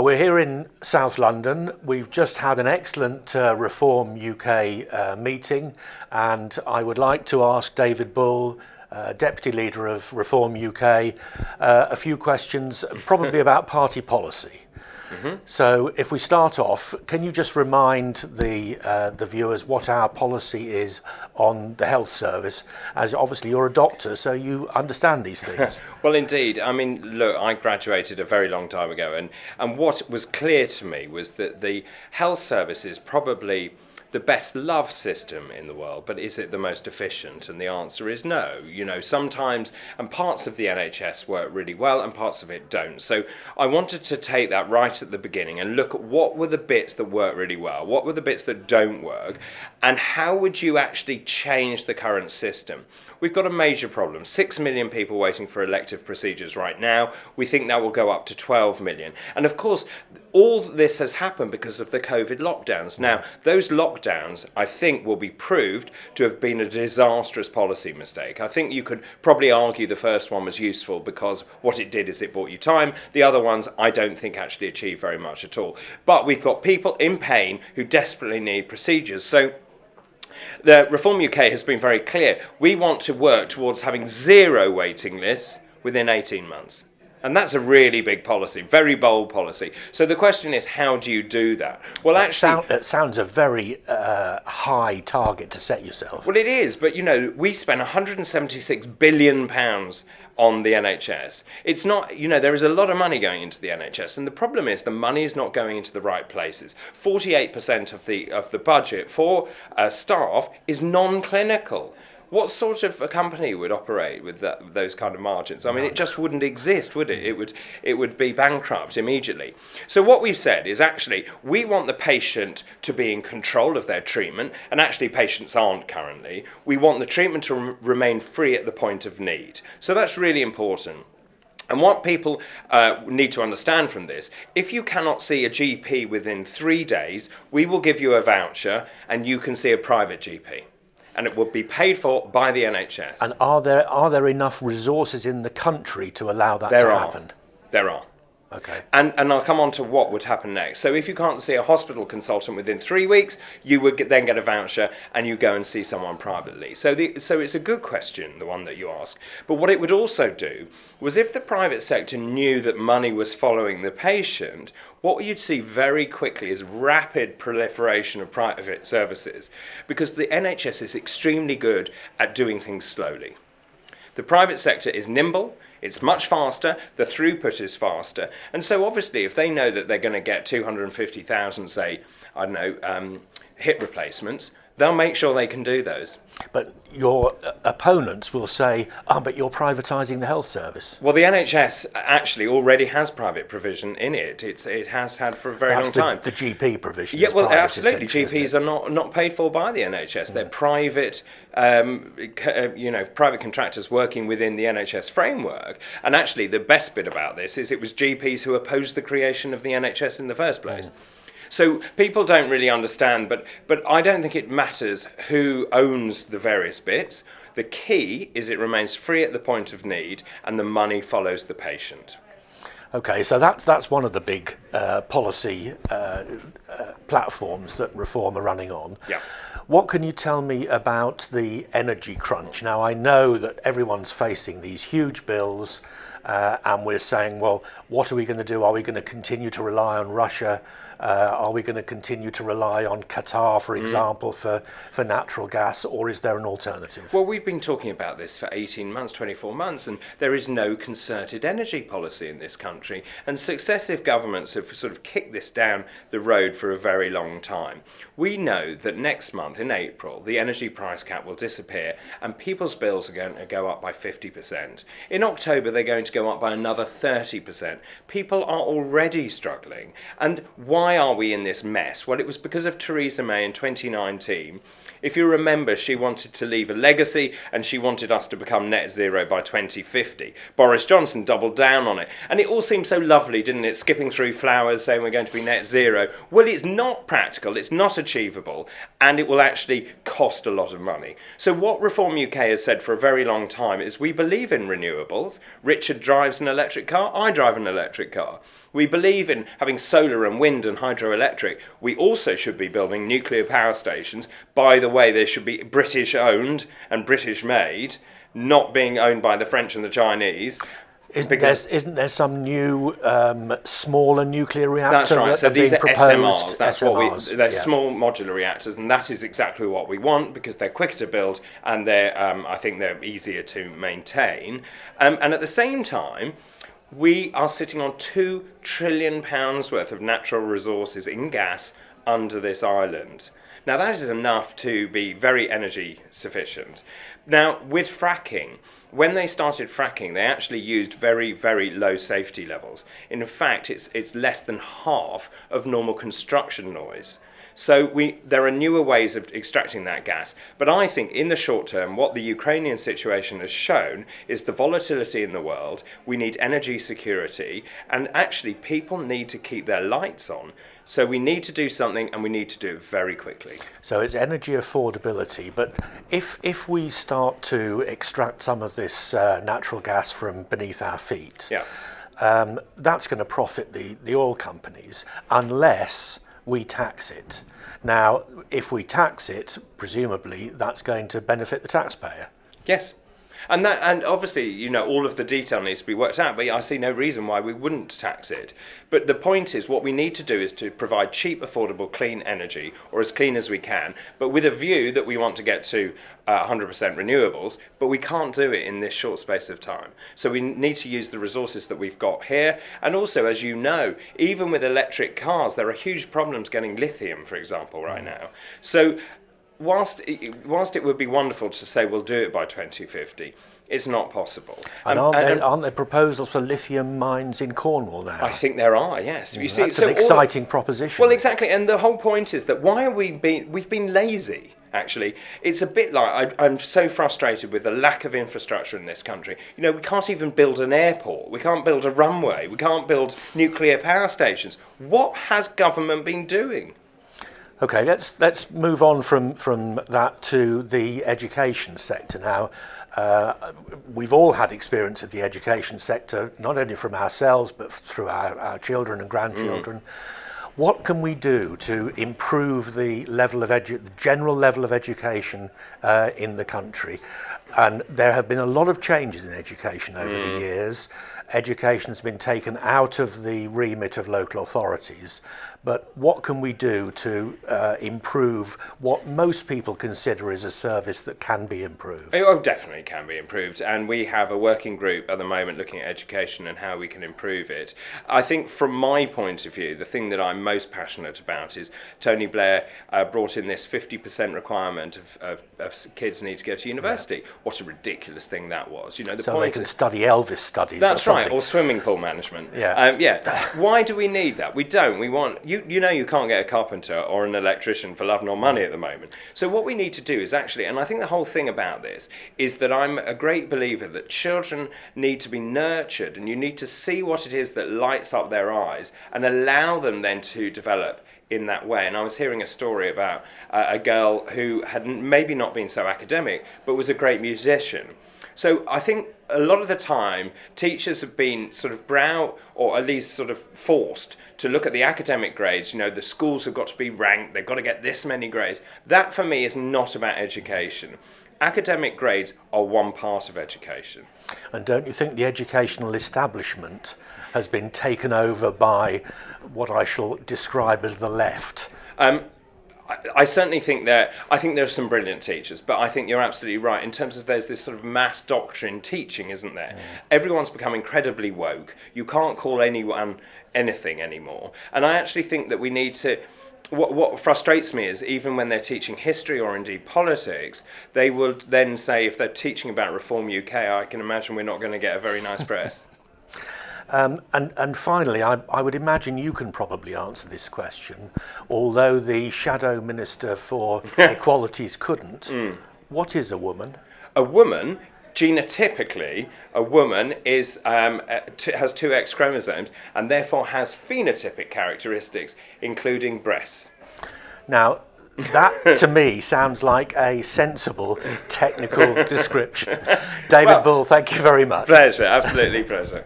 We're here in South London. We've just had an excellent Reform UK meeting, and I would like to ask David Bull, Deputy Leader of Reform UK, a few questions, probably about party policy. So if we start off, can you just remind the viewers what our policy is on the health service, as obviously you're a doctor, so you understand these things. Well, indeed. I mean, look, I graduated a very long time ago, and what was clear to me was that the health service is probably the best loved system in the world, but is it the most efficient? And the answer is no. You know, sometimes, and parts of the NHS work really well and parts of it don't. So I wanted to take that right at the beginning and look at what were the bits that work really well, what were the bits that don't work, and how would you actually change the current system? We've got a major problem. 6 million people waiting for elective procedures right now. We think that will go up to 12 million. And of course, all this has happened because of the COVID lockdowns. Now, those lockdowns, I think, will be proved to have been a disastrous policy mistake. I think you could probably argue the first one was useful because what it did is it bought you time. The other ones, I don't think actually achieved very much at all. But we've got people in pain who desperately need procedures. So the Reform UK has been very clear. We want to work towards having zero waiting lists within 18 months. And that's a really big policy, very bold policy. So the question is, how do you do that? Well, actually, it sounds a very high target to set yourself. Well, it is, but you know, we spend £176 billion on the NHS. It's not, you know, there is a lot of money going into the NHS, and the problem is the money is not going into the right places. 48% of the budget for staff is non-clinical. What sort of a company would operate with those kind of margins? I mean, it just wouldn't exist, would it? It would be bankrupt immediately. So what we've said is actually we want the patient to be in control of their treatment, and actually patients aren't currently. We want the treatment to remain free at the point of need. So that's really important. And what people need to understand from this, if you cannot see a GP within 3 days, we will give you a voucher and you can see a private GP. And it will be paid for by the NHS. And are there enough resources in the country to allow that to happen? There are. Okay. And I'll come on to what would happen next. So if you can't see a hospital consultant within 3 weeks, you would then get a voucher and you go and see someone privately. So it's a good question, the one that you ask. But what it would also do was if the private sector knew that money was following the patient, what you'd see very quickly is rapid proliferation of private services, because the NHS is extremely good at doing things slowly. The private sector is nimble. It's much faster, the throughput is faster. And so obviously if they know that they're going to get 250,000, say, I don't know, hip replacements, they'll make sure they can do those. But your opponents will say, but you're privatising the health service. Well, the NHS actually already has private provision in it. It has had for a very long time. The GP provision. Yeah, well, absolutely. GPs are not paid for by the NHS. They're private, private contractors working within the NHS framework. And actually, the best bit about this is it was GPs who opposed the creation of the NHS in the first place. So people don't really understand, but I don't think it matters who owns the various bits. The key is it remains free at the point of need and the money follows the patient. Okay, so that's one of the big policy platforms that Reform are running on. Yeah. What can you tell me about the energy crunch? Now, I know that everyone's facing these huge bills, and we're saying, well, what are we going to do? Are we going to continue to rely on Russia? Are we going to continue to rely on Qatar, for example, for natural gas, or is there an alternative? Well, we've been talking about this for 18 months, 24 months, and there is no concerted energy policy in this country. And successive governments have sort of kicked this down the road for a very long time. We know that next month, in April, the energy price cap will disappear and people's bills are going to go up by 50%. In October, they're going to go up by another 30%. People are already struggling. And why are we in this mess? Well, it was because of Theresa May in 2019. If you remember, she wanted to leave a legacy and she wanted us to become net zero by 2050. Boris Johnson doubled down on it. And it all seemed so lovely, didn't it? Skipping through flowers saying we're going to be net zero. Well, it's not practical, it's not achievable, and it will actually cost a lot of money. So what Reform UK has said for a very long time is we believe in renewables. Richard drives an electric car. I drive an electric car. We believe in having solar and wind and hydroelectric. We also should be building nuclear power stations. By the way, they should be British owned and British made, not being owned by the French and the Chinese. Isn't there some new smaller nuclear reactor? That's right. So these are SMRs. That's SMRs. They're small modular reactors, and that is exactly what we want because they're quicker to build and I think they're easier to maintain. And at the same time, we are sitting on £2 trillion worth of natural resources in gas under this island. Now that is enough to be very energy sufficient. Now with fracking, when they started fracking, they actually used very, very low safety levels. In fact, it's less than half of normal construction noise. So there are newer ways of extracting that gas. But I think in the short term, what the Ukrainian situation has shown is the volatility in the world. We need energy security, and actually people need to keep their lights on. So we need to do something, and we need to do it very quickly. So it's energy affordability, but if we start to extract some of this natural gas from beneath our feet, that's going to profit the oil companies unless we tax it. Now, if we tax it, presumably that's going to benefit the taxpayer. Yes. And obviously, all of the detail needs to be worked out, but I see no reason why we wouldn't tax it. But the point is, what we need to do is to provide cheap, affordable, clean energy, or as clean as we can, but with a view that we want to get to 100% renewables, but we can't do it in this short space of time. So we need to use the resources that we've got here. And also, as you know, even with electric cars, there are huge problems getting lithium, for example, right now. So whilst it would be wonderful to say we'll do it by 2050, it's not possible. And aren't there proposals for lithium mines in Cornwall now? I think there are, yes. You see, that's an exciting proposition. Well, exactly. And the whole point is that we've been lazy. Actually, it's a bit like I'm so frustrated with the lack of infrastructure in this country. We can't even build an airport. We can't build a runway. We can't build nuclear power stations. What has government been doing? Okay, let's move on from that to the education sector now. We've all had experience of the education sector, not only from ourselves but through our children and grandchildren. What can we do to improve the level of the general level of education in the country? And there have been a lot of changes in education over the years. Education has been taken out of the remit of local authorities. But what can we do to improve what most people consider is a service that can be improved? Oh, definitely can be improved. And we have a working group at the moment looking at education and how we can improve it. I think from my point of view, the thing that I'm most passionate about is Tony Blair brought in this 50% requirement of kids need to go to university. Yeah. What a ridiculous thing that was. The so point they can study Elvis studies. That's or something. Right, or swimming pool management. Yeah. Why do we need that? We don't. We want you can't get a carpenter or an electrician for love nor money at the moment. So what we need to do is actually, and I think the whole thing about this is that I'm a great believer that children need to be nurtured, and you need to see what it is that lights up their eyes and allow them then to develop in that way. And I was hearing a story about a girl who had maybe not been so academic but was a great musician. So I think a lot of the time teachers have been sort of or at least sort of forced to look at the academic grades. The schools have got to be ranked, they've got to get this many grades. That for me is not about education. Academic grades are one part of education. And don't you think the educational establishment has been taken over by what I shall describe as the left? I certainly think there are some brilliant teachers, but I think you're absolutely right in terms of there's this sort of mass doctrine teaching, isn't there? Everyone's become incredibly woke. You can't call anyone anything anymore. And I actually think that we need to... What frustrates me is even when they're teaching history or indeed politics, they will then say if they're teaching about Reform UK, I can imagine we're not going to get a very nice press. And finally, I would imagine you can probably answer this question, although the Shadow Minister for Equalities couldn't. What is a woman? A woman, genotypically, a woman has 2 X chromosomes and therefore has phenotypic characteristics, including breasts. Now, That, to me, sounds like a sensible technical description. David Bull, thank you very much. Pleasure, absolutely pleasure.